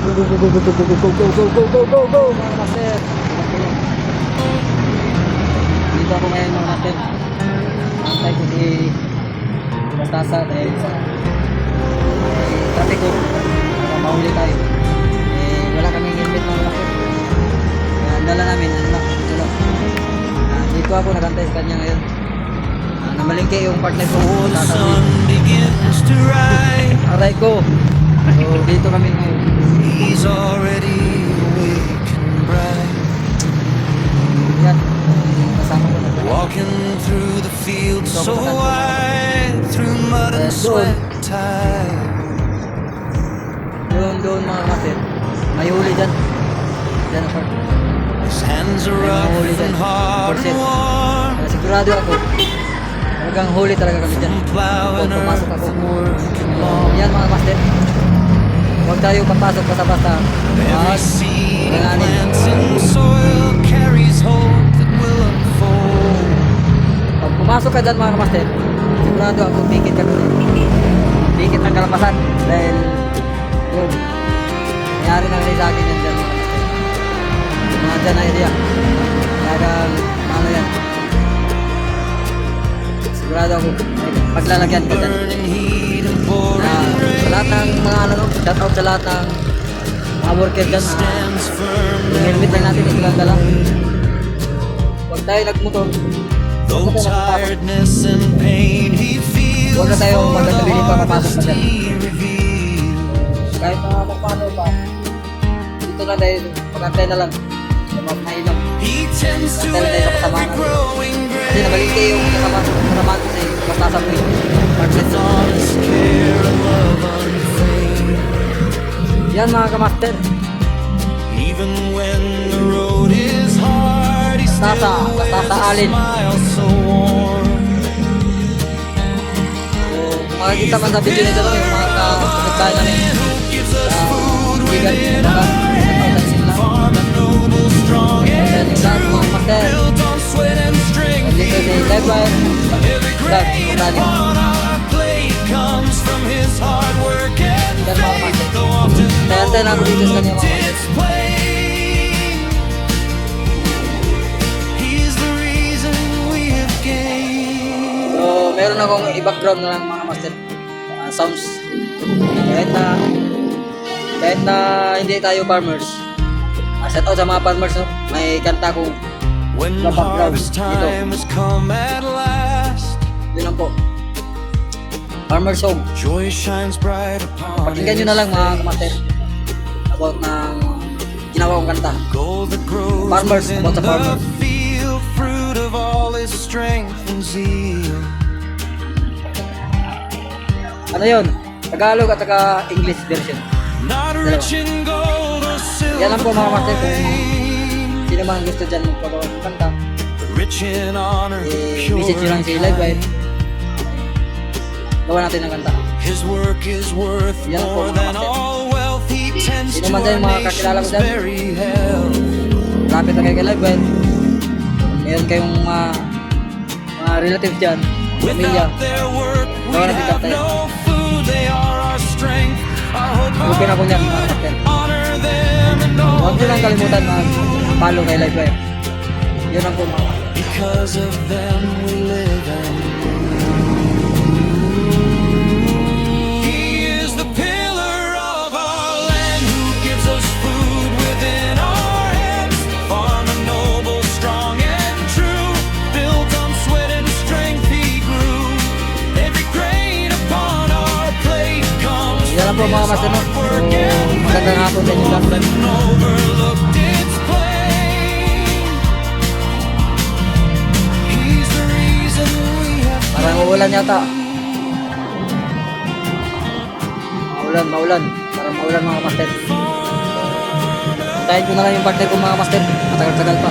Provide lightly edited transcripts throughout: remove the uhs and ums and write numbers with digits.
Go, go, go, go, go, go, go, go, go, go, go, go, mga master. Dito ako ngayon mga master. Antay ko si Bastasa dahil sa traffic ko. Para mahuli tayo. Wala kaming helmet mga master. Kaya ang dala namin, ano lang, ito lang. Dito ako nagantay sa kanya ngayon. Namalingke yung partner ko. Aray ko. So dito kami ngayon. He's already awake and bright. Yan. Kasama ko na. Walking through the fields so wide, through mud and sweat tide. Doon mga master. May huli dyan. Dyan ako. His hands are rough and hard and warm. Sigurado ako. Talagang huli talaga kami dyan. Kung pumasok ako. Yan mga master. Huwag tayo papasok basta-basta. Every seed he plants in soil carries hope that will unfold. Pag pumasok ka dyan mga master, sigurado ako bikit ka doon. Bikit ang kalapasan. Dahil yun. Nangyari na rin sa akin yan dyan mga master. Mga dyan na area. Talagang ano yan. Sigurado ako may paglalagyan ka dyan. Sa lahat ng mga ano, shout out sa lahat ng mga worker dyan. Yung helmet lang natin, ito lang dala. Huwag tayo nagmotor. Though tiredness and pain he feels, Huwag na tayo magkakabili pa papasok pa dyan. Kahit mga magpano pa, dito na tayo, magkantay na lang. Mainam. he tends to every growing Kasi nabalingke yung kasamahan ko sa Bastasa po yung partner. honest care and love unfeigned. Yan mga kamaster. Even when the road is hard, he still wears Bastasa a Alin. smile so warm. Makikita man sa video nito yung mga kapitbahay namin. Gives us food Bigan, within baka, our hands. Farm and noble, strong and yung lahat mga kamaster. built on sweat and strength. Dito si Live Every grain upon our plate comes from his hard work and Yan mga faith. kamaster. Though often Tayantay na ako dito sa kanya mga kamaster. it's plain, he's the reason we have gained. So, meron akong i-background na lang mga master. Sounds. Kahit na hindi tayo farmers. Shout out sa mga farmers, no? May kanta kong When na background harvest dito. time has come at last, Yun lang po. Farmer song. joy shines bright upon Pakinggan nyo na lang mga kamaster. About ng ginawa kong kanta. gold that grows Farmers, within about the the farmer. field, fruit of all his strength and zeal. Ano yun? Tagalog at saka English version. Not rich in gold or silver, Yan lang po mga kamaster. Kung fame, sino man gusto dyan magpagawa ng kanta, but rich in honor, pure visit nyo lang si and Live kind. Gawa natin ng kanta. His work is worth Yan lang po, more mga than kamaster. all wealth. He tends Sino to man dyan, our mga kakilala ko nation's dyan? very health. Lapit na kayo kay Live Meron kayong mga relatives dyan, pamilya. Without their work, we Gawa natin have kanta yan. no food. They are our strength, our hope, Okay na po yan mga kamaster. honor them and all Huwag nyo lang they kalimutan do. mag-follow kay Live Yun ang po mga Because of them we live and he is the pillar of our land who gives us food within our hands. Farmer noble, strong and true, built on sweat and strength he grew. Every grain upon our plate comes Yan lang po from mga his master, no? hard So, work and magandang hapon sa inyo lahat. often overlooked, it's plain. He's the reason we have Parang uulan yata. Maulan. Parang maulan mga master. Tayin ko na lang yung partner ko mga master. Matagal-tagal pa.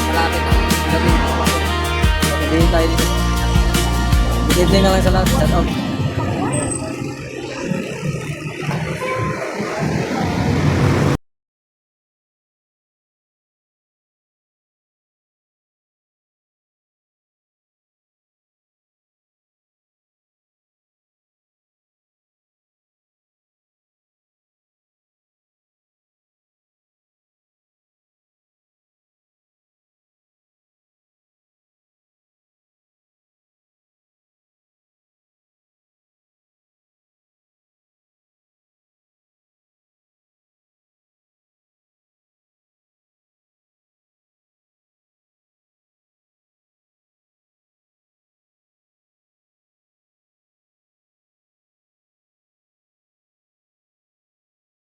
Malapit na. Gabi. Gabi tayo dito. Good evening na maraming salamat. Shout out.